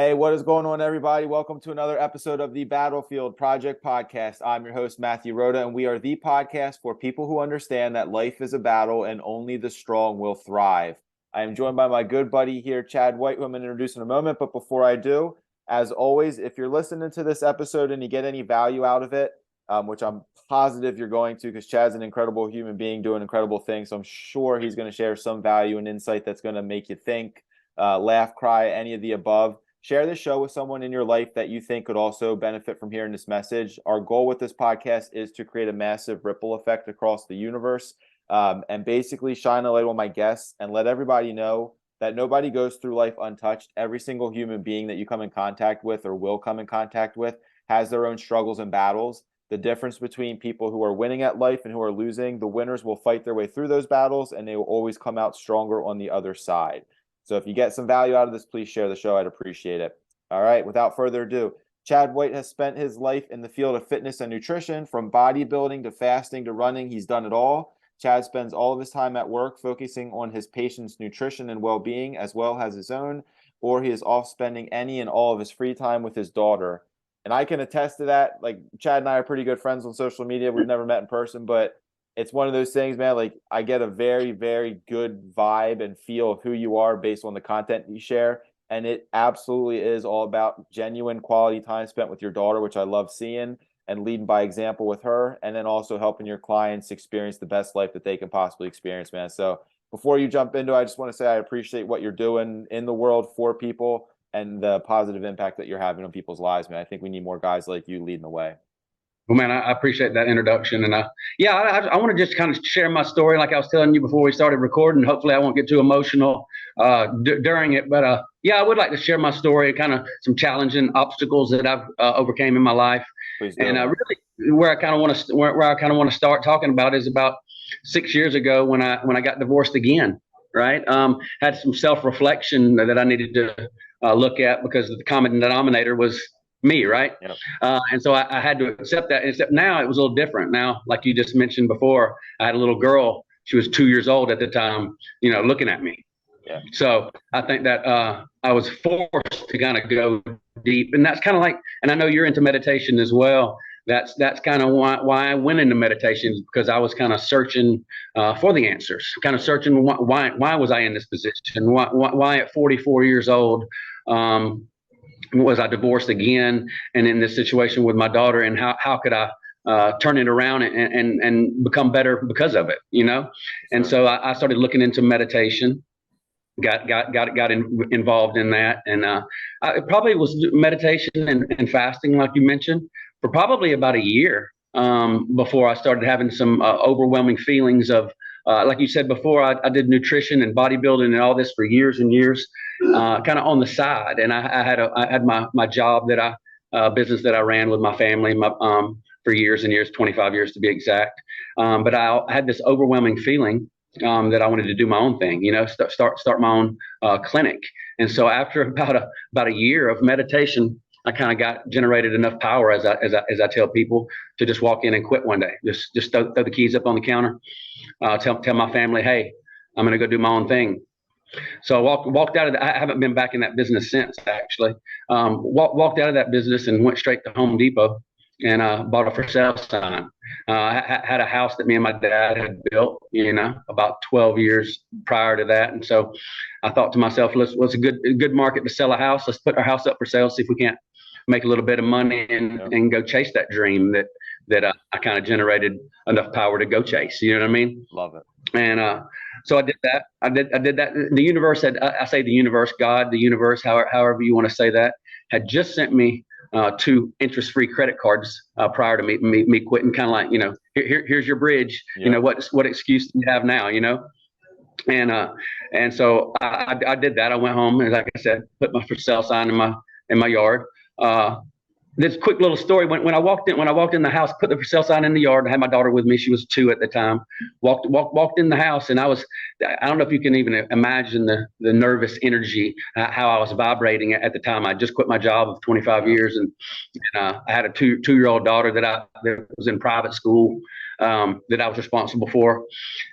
Hey, what is going on, everybody? Welcome to another episode of the Battlefield Project Podcast. I'm your host, Matthew Rhoda, and we are the podcast for people who understand that life is a battle and only the strong will thrive. I am joined by my good buddy here, Chad White, who I'm going to introduce in a moment. But before I do, as always, if you're listening to this episode and you get any value out of it, which I'm positive you're going to, because Chad's an incredible human being doing incredible things. So I'm sure he's going to share some value and insight that's going to make you think, laugh, cry, any of the above. Share this show with someone in your life that you think could also benefit from hearing this message. Our goal with this podcast is to create a massive ripple effect across the universe, and basically shine a light on my guests and let everybody know that nobody goes through life untouched. Every single human being that you come in contact with or will come in contact with has their own struggles and battles. The difference between people who are winning at life and who are losing, the winners will fight their way through those battles and they will always come out stronger on the other side. So if you get some value out of this, please share the show. I'd appreciate it. All right, without further ado, Chad White has spent his life in the field of fitness and nutrition, from bodybuilding to fasting to running. He's done it all. Chad spends all of his time at work focusing on his patients' nutrition and well-being as well as his own, or he is off spending any and all of his free time with his daughter. And I can attest to that. Like, Chad and I are pretty good friends on social media. We've never met in person, but it's one of those things, man. Like, I get a very, very good vibe and feel of who you are based on the content you share. And it absolutely is all about genuine quality time spent with your daughter, which I love seeing, and leading by example with her. And then also helping your clients experience the best life that they can possibly experience, man. So before you jump into it, I just want to say I appreciate what you're doing in the world for people and the positive impact that you're having on people's lives, man. I think we need more guys like you leading the way. Well, man, I appreciate that introduction. And I want to just kind of share my story, like I was telling you before we started recording. Hopefully I won't get too emotional during it. But I would like to share my story, kind of some challenging obstacles that I've overcame in my life. Please do. And really where I kind of want to start talking about is about 6 years ago when I got divorced again. Right. Had some self-reflection that I needed to look at, because the common denominator was me, right? Yep. And so I had to accept that. Except now it was a little different. Now, like you just mentioned before, I had a little girl. She was 2 years old at the time, looking at me. Yeah. So I think that I was forced to kind of go deep, and that's kind of like, and I know you're into meditation as well. That's kind of why I went into meditation, because I was kind of searching for the answers, kind of searching why was I in this position? Why at 44 years old was I divorced again and in this situation with my daughter, and how could I turn it around and become better because of it, Sure. And so I started looking into meditation, got involved in that. And it probably was meditation and fasting, like you mentioned, for probably about a year before I started having some overwhelming feelings of, like you said before, I did nutrition and bodybuilding and all this for years and years, kind of on the side. And I had my job business that I ran with my family, for years and years, 25 years to be exact. But I had this overwhelming feeling that I wanted to do my own thing, start my own clinic. And so after about a year of meditation, I kind of generated enough power, as I tell people, to just walk in and quit one day. Just throw the keys up on the counter. Tell my family, hey, I'm going to go do my own thing. So I walked out of that. I haven't been back in that business since, actually. Walked out of that business and went straight to Home Depot and bought a for sale sign. I had a house that me and my dad had built, about 12 years prior to that. And so I thought to myself, what's a good market to sell a house? Let's put our house up for sale, see if we can't make a little bit of money and go chase that dream that I kind of generated enough power to go chase. You know what I mean? Love it. And so I did that. I did that. The universe I say the universe, God, the universe, however you want to say that, had just sent me 2 interest-free credit cards prior to me quitting. Kind of like, here's your bridge. Yeah. What excuse do you have now? And so I did that. I went home and, like I said, put my for sale sign in my yard. This quick little story. When I walked in the house, put the for sale sign in the yard. I had my daughter with me. She was 2 at the time. Walked in the house, and I don't know if you can even imagine the nervous energy, how I was vibrating at the time. I just quit my job of 25 years, and I had a 2-year-old daughter that was in private school, that I was responsible for,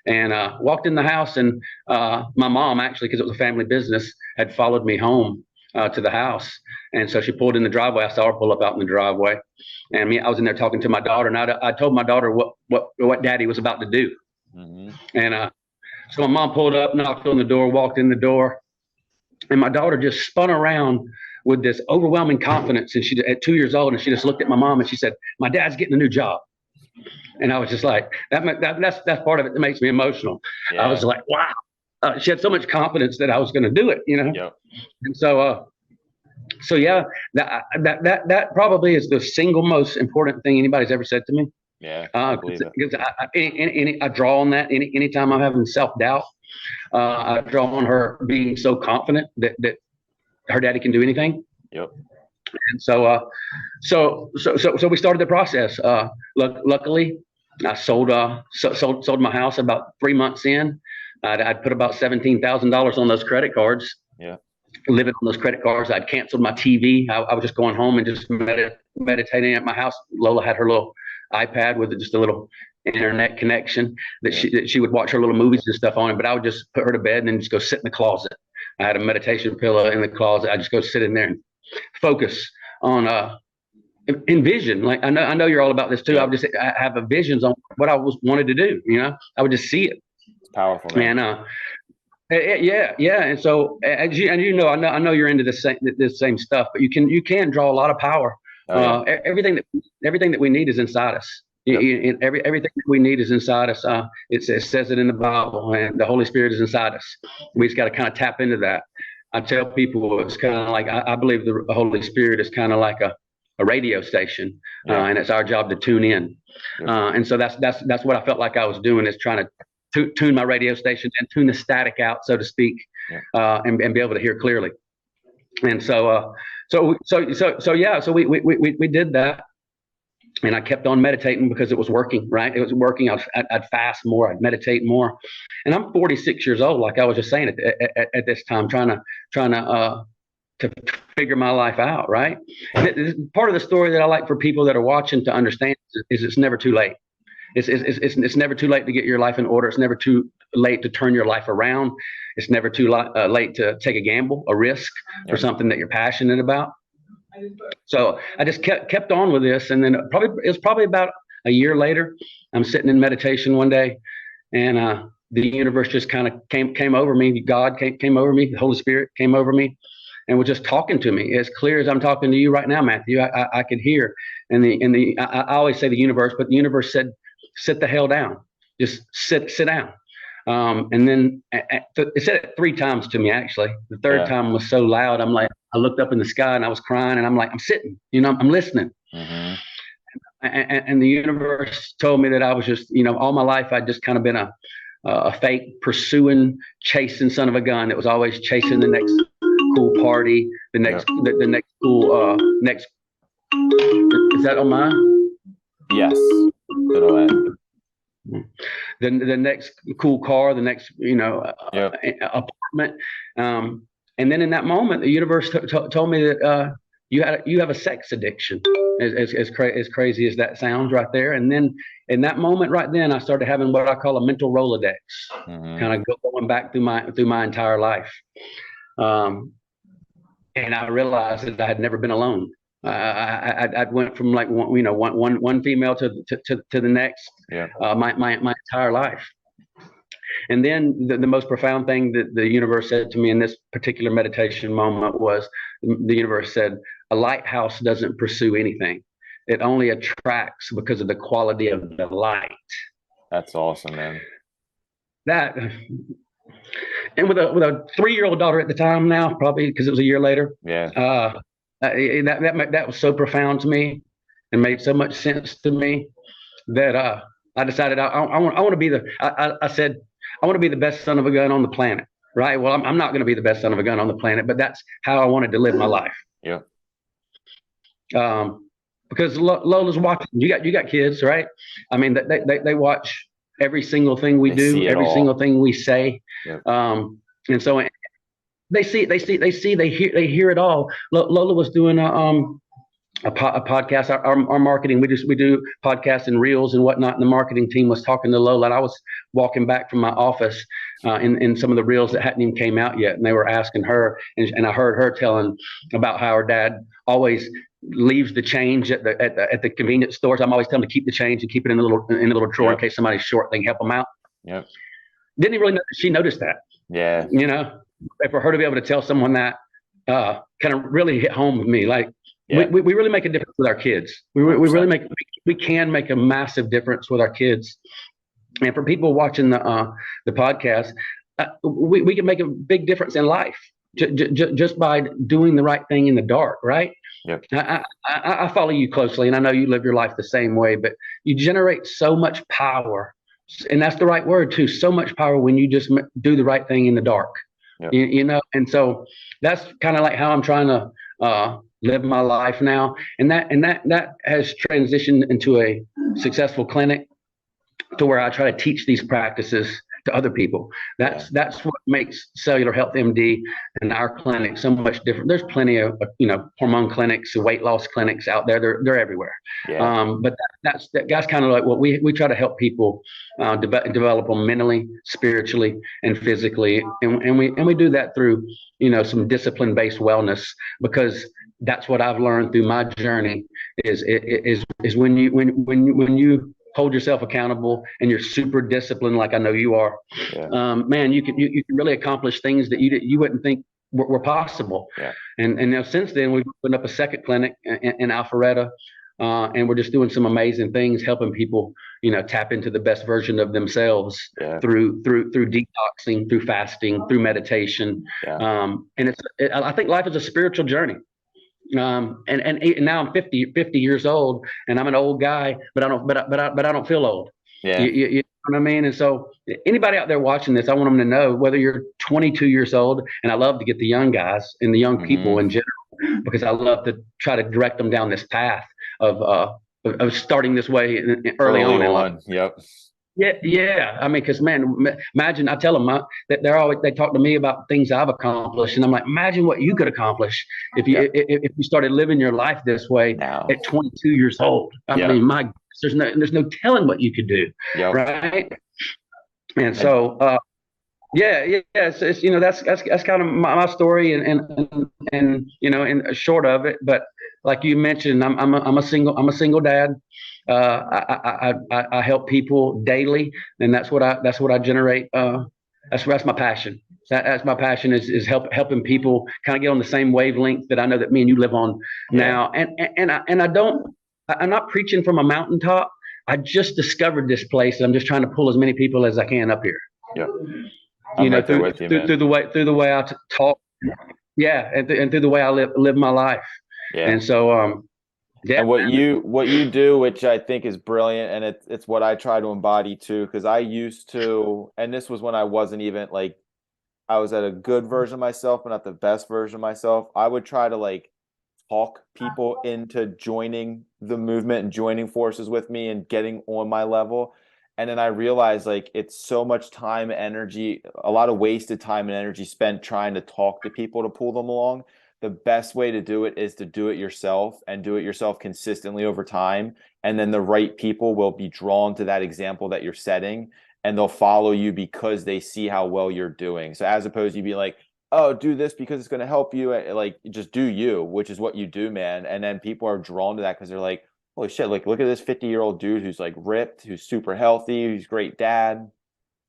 and walked in the house, and my mom, actually, because it was a family business, had followed me home to the house. And so she pulled in the driveway. I saw her pull up out in the driveway, and I was in there talking to my daughter, and I told my daughter what Daddy was about to do. Mm-hmm. And so my mom pulled up, knocked on the door, walked in the door, and my daughter just spun around with this overwhelming confidence. And she, at 2 years old, and she just looked at my mom and she said, "My dad's getting a new job." And I was just like, that's part of it that makes me emotional. Yeah. I was like, wow. She had so much confidence that I was going to do it, Yep. And so yeah, that probably is the single most important thing anybody's ever said to me. Yeah, I believe it. I draw on that anytime I'm having self-doubt. I draw on her being so confident that her daddy can do anything. Yep. And so we started the process. Luckily, I sold my house about 3 months in. I'd put about $17,000 on those credit cards. Yeah. Living on those credit cards. I'd canceled my TV. I was just going home and just meditating at my house. Lola had her little iPad with just a little internet connection that she would watch her little movies and stuff on it. But I would just put her to bed and then just go sit in the closet. I had a meditation pillow in the closet. I just go sit in there and focus on envision. Like I know you're all about this too. Yeah. I have a visions on what I wanted to do. I would just see it. It's powerful, man. And yeah. And so I know you're into this same stuff, but you can draw a lot of power. Oh, yeah. Everything that we need is inside us. Yep. Everything that we need is inside us. It says it in the Bible, and the Holy Spirit is inside us. We just got to kind of tap into that. I tell people it's kind of like I believe the Holy Spirit is kind of like a radio station, and it's our job to tune in. And so that's what I felt like I was doing, is trying to tune my radio station and tune the static out, so to speak, and be able to hear clearly. And so we did that. And I kept on meditating because it was working, right? It was working. I'd fast more. I'd meditate more. And I'm 46 years old, like I was just saying at this time, trying to figure my life out, right? And part of the story that I like for people that are watching to understand is it's never too late. It's never too late to get your life in order. It's never too late to turn your life around. It's never too late to take a gamble, a risk for something that you're passionate about. So I just kept on with this, and then it was probably about a year later. I'm sitting in meditation one day, and the universe just kind of came over me. God came over me. The Holy Spirit came over me, and was just talking to me as clear as I'm talking to you right now, Matthew. I could hear, and I always say the universe, but the universe said, "Sit the hell down. Just sit down." And then it said it 3 times to me, actually. The third time was so loud. I'm like, I looked up in the sky and I was crying, and I'm like, I'm sitting, I'm listening. Mm-hmm. And the universe told me that I was just, all my life, I'd just kind of been a fake pursuing, chasing son of a gun that was always chasing the next cool party, the next cool, next. Is that on mine? Yes. It'll end. The next cool car, the next apartment, and then in that moment, the universe told me that you have a sex addiction. As crazy as that sounds, right there. And then in that moment, right then, I started having what I call a mental Rolodex, kind of going back through my entire life, and I realized that I had never been alone. I went from like one female to the next, my entire life. And then the most profound thing that the universe said to me in this particular meditation moment was, the universe said, a lighthouse doesn't pursue anything. It only attracts because of the quality of the light. That's awesome, man. That, and with a 3-year-old daughter at the time now, probably because it was a year later. Yeah. That was so profound to me and made so much sense to me that I decided I want to be I said, I want to be the best son of a gun on the planet, right? Well, I'm not going to be the best son of a gun on the planet, but that's how I wanted to live my life. Yeah. Because Lola's watching. You got kids, right? I mean, they watch every single thing we do, every single thing we say. Yep. And so they hear it all. Lola was doing a podcast. Our marketing, we do podcasts and reels and whatnot. And the marketing team was talking to Lola. And I was walking back from my office in some of the reels that hadn't even came out yet, and they were asking her, and I heard her telling about how her dad always leaves the change at the convenience stores. I'm always telling them to keep the change and keep it in a little drawer in case somebody's short. They can help them out. Yep. Didn't even really know she noticed that. Yeah. You know, for her to be able to tell someone that kind of really hit home with me. Like, we really make a difference with our kids. We really we can make a massive difference with our kids. And for people watching the podcast, we can make a big difference in life just by doing the right thing in the dark, right? Yep. I follow you closely, and I know you live your life the same way, but you generate so much power, and that's the right word too. So much power when you just do the right thing in the dark. Yep. You know, and so that's kind of like how I'm trying to live my life now, and that has transitioned into a successful clinic to where I try to teach these practices to other people. That's what makes Cellular Health MD and our clinic so much different. There's plenty of hormone clinics, weight loss clinics out there. They're everywhere. Yeah. But that's kind of like what we try to help people develop them mentally, spiritually, and physically, and we do that through some discipline-based wellness, because that's what I've learned through my journey is when you hold yourself accountable and you're super disciplined, like I know you are, man, you can really accomplish things that you wouldn't think were possible. Yeah. And since then we've opened up a second clinic in Alpharetta, and we're just doing some amazing things, helping people, tap into the best version of themselves through detoxing, through fasting, through meditation. Yeah. And I think life is a spiritual journey. And now I'm 50 years old, and I'm an old guy, but I don't feel old. Yeah. You know what I mean? And so anybody out there watching this, I want them to know, whether you're 22 years old, and I love to get the young guys and the young people in general, because I love to try to direct them down this path of starting this way early on in life. Yep. Yeah. I mean, because man, imagine, I tell them that they talk to me about things I've accomplished, and I'm like, imagine what you could accomplish if you started living your life this way at 22 years old. I mean, there's no telling what you could do, right? And so, it's that's kind of my story, and in short of it. But like you mentioned, I'm a single dad. I help people daily, and that's what I generate. That's my passion. That's my passion is helping people kind of get on the same wavelength that I know that me and you live on now. And I'm not preaching from a mountaintop. I just discovered this place, and I'm just trying to pull as many people as I can up here. Yep. Through the way I talk. Yeah, and through the way I live my life. Yeah. And so and what you do, which I think is brilliant, and it's what I try to embody too, because I used to, and this was when I wasn't even like, I was at a good version of myself, but not the best version of myself. I would try to like talk people into joining the movement and joining forces with me and getting on my level. And then I realized like it's so much time, energy, a lot of wasted time and energy spent trying to talk to people to pull them along. The best way to do it is to do it yourself, and do it yourself consistently over time. And then the right people will be drawn to that example that you're setting, and they'll follow you because they see how well you're doing. So as opposed to you be like, oh, do this because it's going to help you. Like, just do you, which is what you do, man. And then people are drawn to that because they're like, holy shit, like, look at this 50-year-old dude who's like ripped, who's super healthy, who's great dad,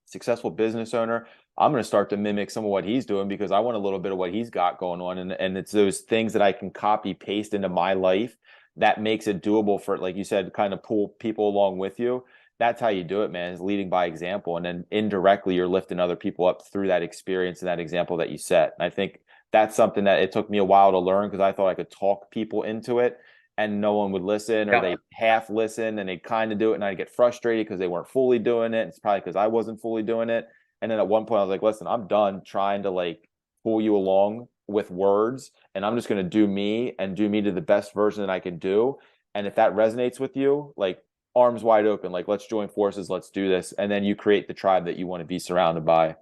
successful business owner. I'm going to start to mimic some of what he's doing because I want a little bit of what he's got going on. And it's those things that I can copy paste into my life that makes it doable for, like you said, kind of pull people along with you. That's how you do it, man, is leading by example. And then indirectly, you're lifting other people up through that experience and that example that you set. And I think that's something that it took me a while to learn, because I thought I could talk people into it and no one would listen, or they half listen and they kind of do it. And I'd get frustrated because they weren't fully doing it. It's probably because I wasn't fully doing it. And then at one point I was like, listen, I'm done trying to like pull you along with words, and I'm just going to do me and do me to the best version that I can do. And if that resonates with you, like, arms wide open, like, let's join forces, let's do this. And then you create the tribe that you want to be surrounded by.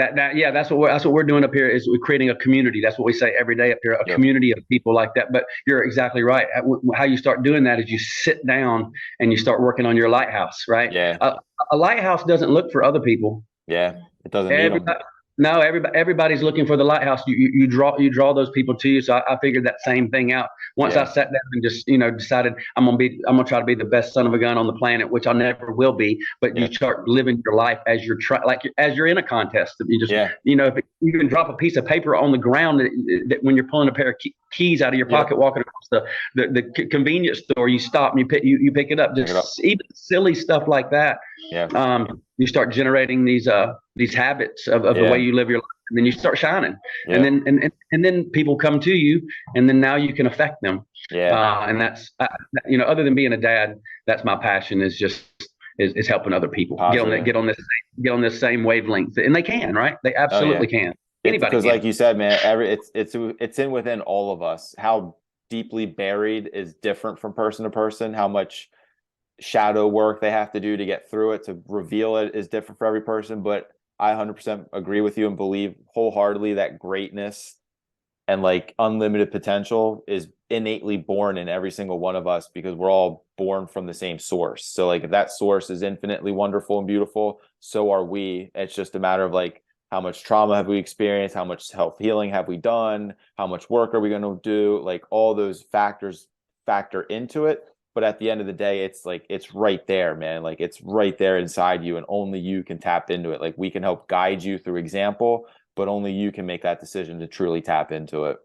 Yeah, that's what we're doing up here is we're creating a community. That's what we say every day up here, a Yep. community of people like that. But you're exactly right. How you start doing that is you sit down and you start working on your lighthouse, right? Yeah. A lighthouse doesn't look for other people. Yeah. It doesn't need them. Everybody, no, everybody's looking for the lighthouse. You draw those people to you. So I figured that same thing out. Once I Yeah. sat down and just decided I'm gonna try to be the best son of a gun on the planet, which I never will be. But you Yeah. start living your life as you're as you're in a contest. You just Yeah. if you can drop a piece of paper on the ground when you're pulling a pair of keys out of your Yep. pocket, walking across the convenience store, you stop and you pick it up. Pick it up. Just even silly stuff like that. Yeah. You start generating these habits of the way Yeah. you live your life, and then you start shining, and Yeah. then people come to you, and then now you can affect them. Yeah. And that's other than being a dad, that's my passion is helping other people Positive. get on this same wavelength, and they can, right? They Oh yeah. absolutely can. It's Anybody because, can. like you said, man, it's in within all of us. How deeply buried is different from person to person. How much shadow work they have to do to get through it, to reveal it, is different for every person. But I 100% agree with you and believe wholeheartedly that greatness and like unlimited potential is innately born in every single one of us, because we're all born from the same source. So like if that source is infinitely wonderful and beautiful, so are we. It's just a matter of like, how much trauma have we experienced, how much self healing have we done, how much work are we going to do, like all those factors factor into it. But at the end of the day, it's like it's right there, man. Like it's right there inside you, and only you can tap into it. Like we can help guide you through example, but only you can make that decision to truly tap into it.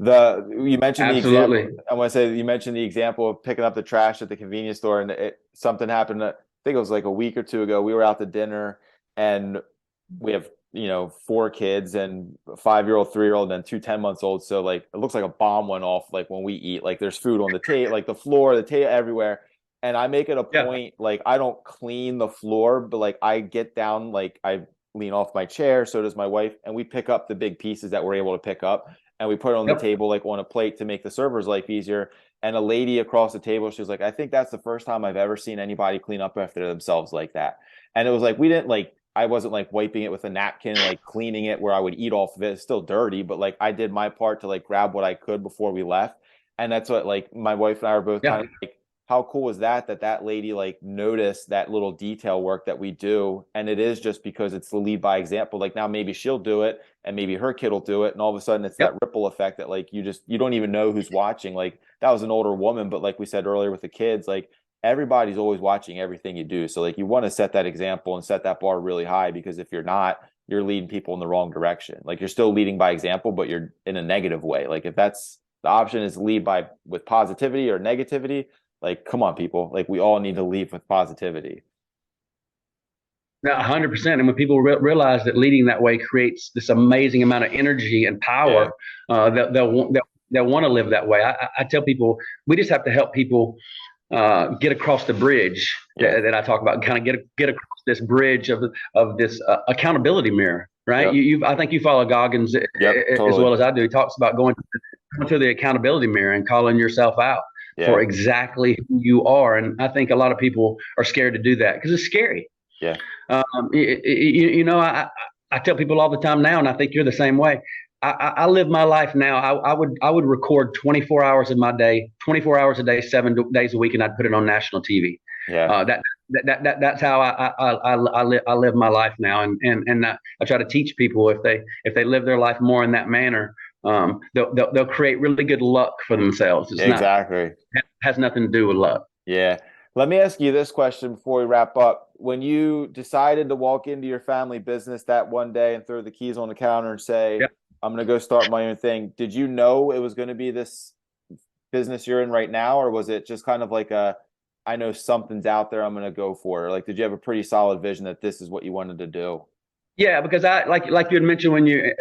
You mentioned the example. Absolutely. I want to say you mentioned the example of picking up the trash at the convenience store, and something happened. I think it was like a week or two ago. We were out to dinner, and we have 4 kids and a 5-year-old, 3-year-old, and then 2 10 months old. So like it looks like a bomb went off. Like when we eat, like there's food on the table, like the floor, the table, everywhere. And I make it a Yeah. point, like I don't clean the floor, but like I get down, like I lean off my chair. So does my wife, and we pick up the big pieces that we're able to pick up, and we put it on the Yep. table like on a plate to make the server's life easier. And a lady across the table, she was like, I think that's the first time I've ever seen anybody clean up after themselves like that. And it was like, we didn't like, I wasn't like wiping it with a napkin, like cleaning it where I would eat off of it. It's still dirty, but like I did my part to like grab what I could before we left. And that's what like my wife and I were both kind Yeah. of like, how cool was that lady like noticed that little detail work that we do. And it is just because it's the lead by example. Like now maybe she'll do it, and maybe her kid will do it, and all of a sudden it's that Yep. ripple effect that like you don't even know who's watching. Like that was an older woman, but like we said earlier with the kids, like everybody's always watching everything you do. So like you want to set that example and set that bar really high, because if you're not, you're leading people in the wrong direction. Like you're still leading by example, but you're in a negative way. Like if that's the option is lead by with positivity or negativity, like come on people, like we all need to lead with positivity. Now, 100%. And when people realize that leading that way creates this amazing amount of energy and Yeah. power, they'll want to live that way. I tell people we just have to help people get across the bridge Yeah. that I talk about. Kind of get across this bridge of this accountability mirror, right? Yep. I think you follow Goggins Yep. as Totally. well as I do. He talks about going to the accountability mirror and calling yourself out for Yeah. exactly who you are. And I think a lot of people are scared to do that because it's scary. Yeah. I tell people all the time now, and I think you're the same way. I live my life now. I would record 24 hours of my day, 24 hours a day, 7 days a week, and I'd put it on national TV. Yeah. That's how I live my life now, and I try to teach people if they live their life more in that manner, they'll create really good luck for themselves. Exactly. It has nothing to do with luck. Yeah. Let me ask you this question before we wrap up. When you decided to walk into your family business that one day and throw the keys on the counter and say, Yep. I'm going to go start my own thing, did you know it was going to be this business you're in right now? Or was it just kind of like I know something's out there, I'm going to go for it? Like, did you have a pretty solid vision that this is what you wanted to do? Yeah, because I like you had mentioned when you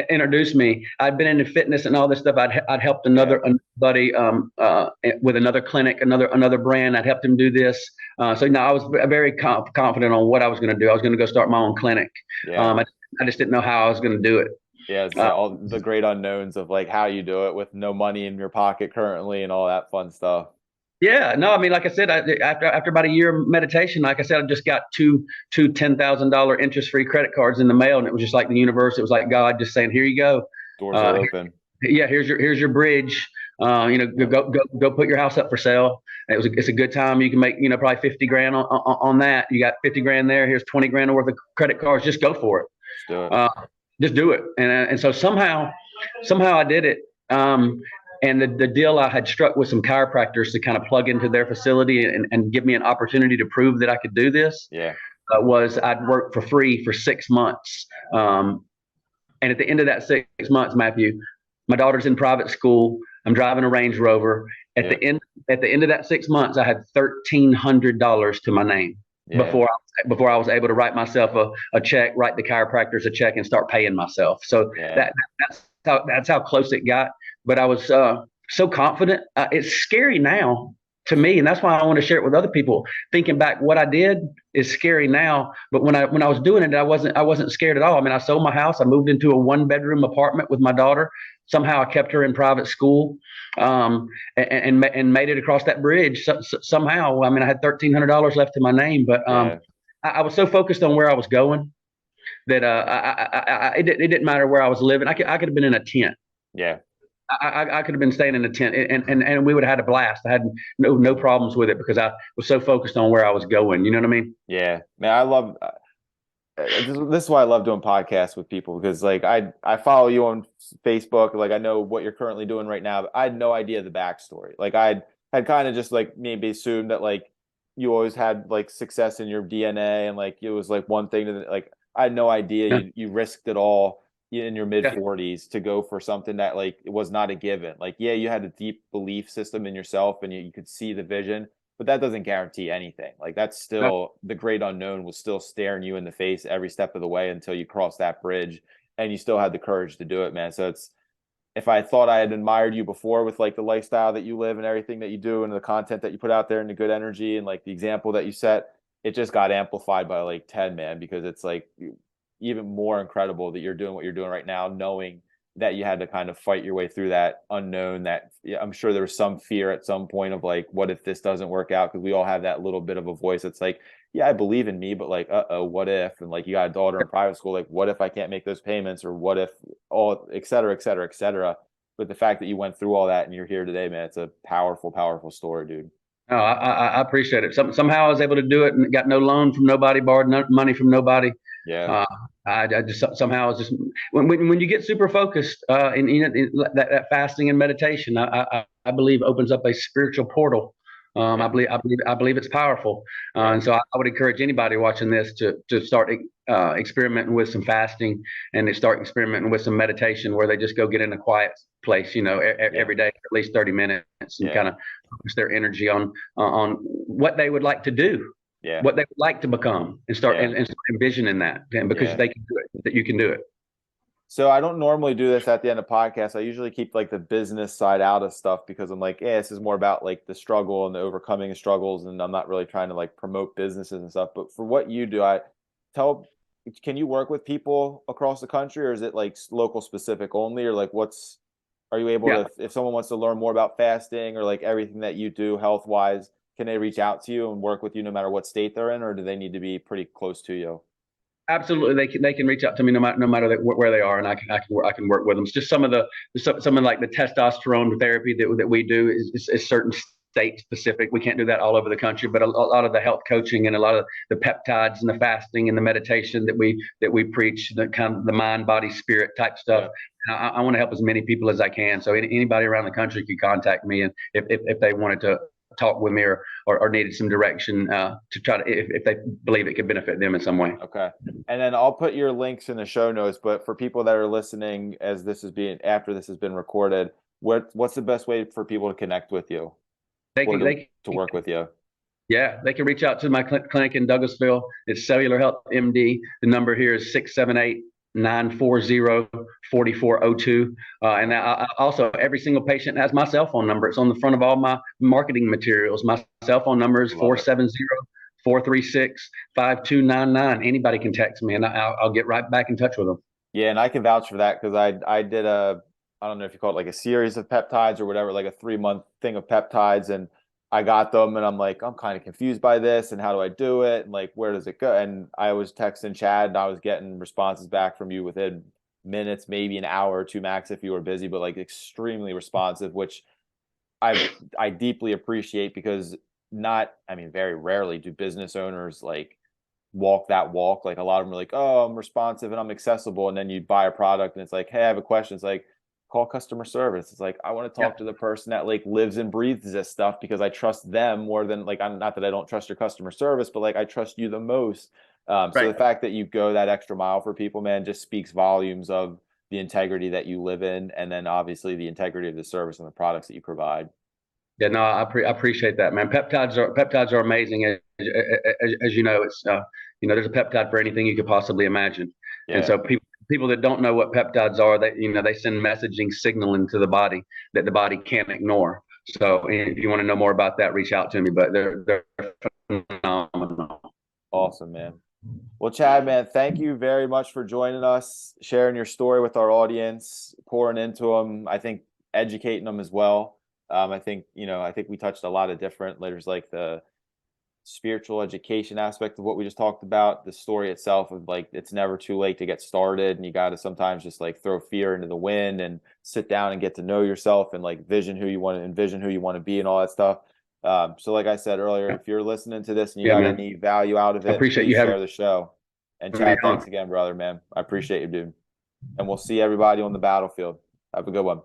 introduced me, I'd been into fitness and all this stuff. I'd helped Yeah. another buddy with another clinic, another brand. I'd helped him do this. So now I was very confident on what I was going to do. I was going to go start my own clinic. Yeah. I just didn't know how I was going to do it. Yeah. It's Uh, all the great unknowns of like how you do it with no money in your pocket currently and all that fun stuff. Yeah, no, I mean, like I said, after about a year of meditation, like I said, I just got two $10,000 interest-free credit cards in the mail, and it was just like the universe. It was like God just saying, "Here you go. Doors are Uh, open. yeah, here's your bridge. Yep. Go put your house up for sale. And it's a good time. You can make probably 50 grand on that. You got 50 grand there. Here's 20 grand worth of credit cards. Just go for it. Just do it. Uh, just do it. And so somehow I did it. And the deal I had struck with some chiropractors to kind of plug into their facility and give me an opportunity to prove that I could do this Yeah. was I'd work for free for 6 months. And at the end of that 6 months, Matthew, my daughter's in private school. I'm driving a Range Rover. At Yeah. the end of that 6 months, I had $1,300 to my name Yeah. before I was able to write myself a check, write the chiropractors a check, and start paying myself. So Yeah. that's how close it got. But I was so confident. It's scary now to me, and that's why I want to share it with other people. Thinking back, what I did is scary now, but when I was doing it, I wasn't scared at all. I mean, I sold my house. I moved into a 1-bedroom apartment with my daughter. Somehow, I kept her in private school, and made it across that bridge. Somehow, I mean, I had $1,300 left in my name, but Yeah. I was so focused on where I was going that it didn't matter where I was living. I could have been in a tent. Yeah. I could have been staying in a tent, and we would have had a blast. I had no problems with it because I was so focused on where I was going. You know what I mean? Yeah. Man, I love this is why I love doing podcasts with people because like I follow you on Facebook, like I know what you're currently doing right now, but I had no idea the backstory. Like I had kind of just like maybe assumed that like you always had like success in your DNA and like it was like one thing to like I had no idea Yeah, you risked it all in your mid yeah, 40s to go for something that like it was not a given. Like yeah, you had a deep belief system in yourself and you could see the vision, but that doesn't guarantee anything. Like that's yeah. still the great unknown was still staring you in the face every step of the way until you cross that bridge and you still had the courage to do it, man. So it's if I thought I had admired you before with like the lifestyle that you live and everything that you do and the content that you put out there and the good energy and like the example that you set, it just got amplified by like 10, man, because it's like even more incredible that you're doing what you're doing right now, knowing that you had to kind of fight your way through that unknown that yeah, I'm sure there was some fear at some point of like, what if this doesn't work out? Because we all have that little bit of a voice that's like, yeah, I believe in me, but like, uh-oh, what if? And like you got a daughter in private school, like what if I can't make those payments or what if all et cetera, et cetera, et cetera. But the fact that you went through all that and you're here today, man, it's a powerful, powerful story, dude. No, I appreciate it. Somehow I was able to do it and got no loan from nobody, borrowed no money from nobody. Yeah. Uh, I just somehow was just when you get super focused, and that fasting and meditation, I believe opens up a spiritual portal. Yeah. I believe it's powerful, Yeah. and so I would encourage anybody watching this to start experimenting with some fasting and they start experimenting with some meditation where they just go get in a quiet place, Yeah. every day for at least 30 minutes and Yeah. kind of focus their energy on what they would like to do, Yeah. what they would like to become, and start Yeah. and start envisioning that, and because Yeah. they can do it, that you can do it. So I don't normally do this at the end of podcasts. I usually keep like the business side out of stuff because I'm like, yeah, this is more about like the struggle and the overcoming of struggles, and I'm not really trying to like promote businesses and stuff. But for what you do, I tell, can you work with people across the country, or is it like local specific only, or like what's, are you able Yeah, to, if someone wants to learn more about fasting or like everything that you do health wise, can they reach out to you and work with you no matter what state they're in, or do they need to be pretty close to you? absolutely. They can reach out to me no matter where they are, and I can work with them. It's just some of like the testosterone therapy that we do is certain state specific. We can't do that all over the country, but a lot of the health coaching and a lot of the peptides and the fasting and the meditation that we preach, the kind of the mind, body, spirit type stuff. I want to help as many people as I can. So anybody around the country can contact me, and if they wanted to talk with me or needed some direction to try to if they believe it could benefit them in some way. Okay. And then I'll put your links in the show notes, but for people that are listening as this is being after this has been recorded, what's the best way for people to connect with you They or can they to work with you? Yeah, they can reach out to my clinic in Douglasville. It's Cellular Health MD. The number here is 678-940-4402. And also, every single patient has my cell phone number. It's on the front of all my marketing materials. My cell phone number is Love it. 470-436-5299. Anybody can text me, and I'll get right back in touch with them. Yeah, and I can vouch for that because I did a I don't know if you call it like a series of peptides or whatever, like a 3-month thing of peptides, and I got them and I'm like, I'm kind of confused by this and how do I do it? And like, where does it go? And I was texting Chad and I was getting responses back from you within minutes, maybe an hour or two max if you were busy, but like extremely responsive, which I deeply appreciate because I mean, very rarely do business owners like walk that walk. Like a lot of them are like, oh, I'm responsive and I'm accessible. And then you buy a product and it's like, hey, I have a question. It's like, call customer service. It's like, I want to talk Yeah. to the person that like lives and breathes this stuff because I trust them more than like, I'm not that I don't trust your customer service, but like I trust you the most. So the Right. fact that you go that extra mile for people, man, just speaks volumes of the integrity that you live in. And then obviously the integrity of the service and the products that you provide. Yeah, no, I appreciate that, man. Peptides are amazing. As you know, it's there's a peptide for anything you could possibly imagine. And Yeah. so people that don't know what peptides are, they send messaging signaling to the body that the body can't ignore. So if you want to know more about that, reach out to me. But they're phenomenal. Awesome, man. Well, Chad, man, thank you very much for joining us, sharing your story with our audience, pouring into them. I think educating them as well. I think, I think we touched a lot of different, there's like the spiritual education aspect of what we just talked about, the story itself of like, it's never too late to get started. And you got to sometimes just like throw fear into the wind and sit down and get to know yourself and like envision who you want to be and all that stuff. So like I said earlier, if you're listening to this and you Yeah, got man. any value out of I it, appreciate please you having share the show. And me Chad, on. thanks again, brother, man. I appreciate you, dude. And we'll see everybody on the battlefield. Have a good one.